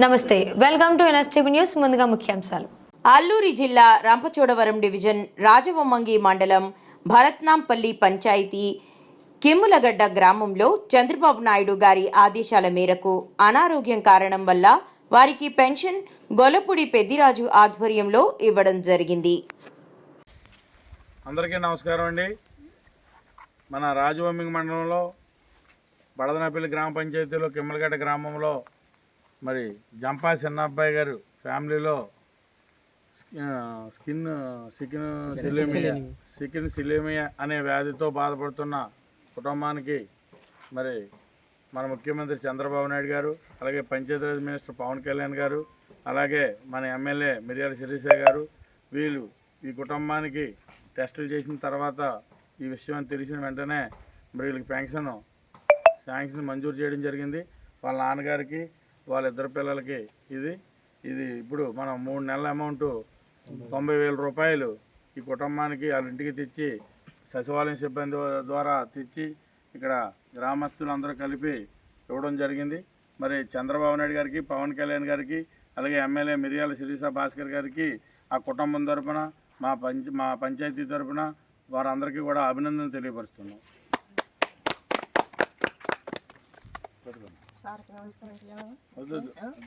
నమస్తే, welcome to NSTV news. ముందుగా ముఖ్యాంశాలు. అల్లూరి జిల్లా రంపచోడవరం డివిజన్ రాజవొమ్మంగి మండలం భరత్నాంపల్లి పంచాయతీ కిమ్ములగడ్డ గ్రామంలో చంద్రబాబు నాయుడు గారి ఆదేశాల మేరకు అనారోగ్యం కారణం వల్ల వారికి పెన్షన్ గొల్లపూడి పెద్దిరాజు ఆధ్వర్యంలో ఇవ్వడం జరిగింది. అందరికీ నమస్కారం అండి. మన రాజవొమ్మంగి మండలంలో బడదనపల్లి గ్రామ పంచాయతీలో కిమ్మలగడ్డ గ్రామంలో మరి జంపా చిన్నబ్బాయి గారు ఫ్యామిలీలో సికిన్ సిలేమియా అనే వ్యాధితో బాధపడుతున్న కుటుంబానికి మరి మన ముఖ్యమంత్రి చంద్రబాబు నాయుడు గారు, అలాగే పంచాయతీరాజ్ మినిస్టర్ పవన్ కళ్యాణ్ గారు, అలాగే మన ఎమ్మెల్యే మిర్యాల శిరీష గారు, వీళ్ళు ఈ కుటుంబానికి టెస్టులు చేసిన తర్వాత ఈ విషయం తెలిసిన వెంటనే మరి వీళ్ళకి శాంక్షన్ మంజూరు చేయడం జరిగింది. వాళ్ళ నాన్నగారికి, వాళ్ళ ఇద్దరు పిల్లలకి ఇది ఇప్పుడు మనం 3 నెలల అమౌంట్ 90,000 రూపాయలు ఈ కుటుంబానికి వాళ్ళ ఇంటికి తెచ్చి సచివాలయం సిబ్బంది ద్వారా తెచ్చి ఇక్కడ గ్రామస్తులందరూ కలిపి ఇవ్వడం జరిగింది. మరి చంద్రబాబు నాయుడు గారికి, పవన్ కళ్యాణ్ గారికి, అలాగే ఎమ్మెల్యే మిర్యాల శిరీష భాస్కర్ గారికి ఆ కుటుంబం తరపున మా పంచాయతీ తరపున వారందరికీ కూడా అభినందనలు తెలియపరుస్తున్నాం.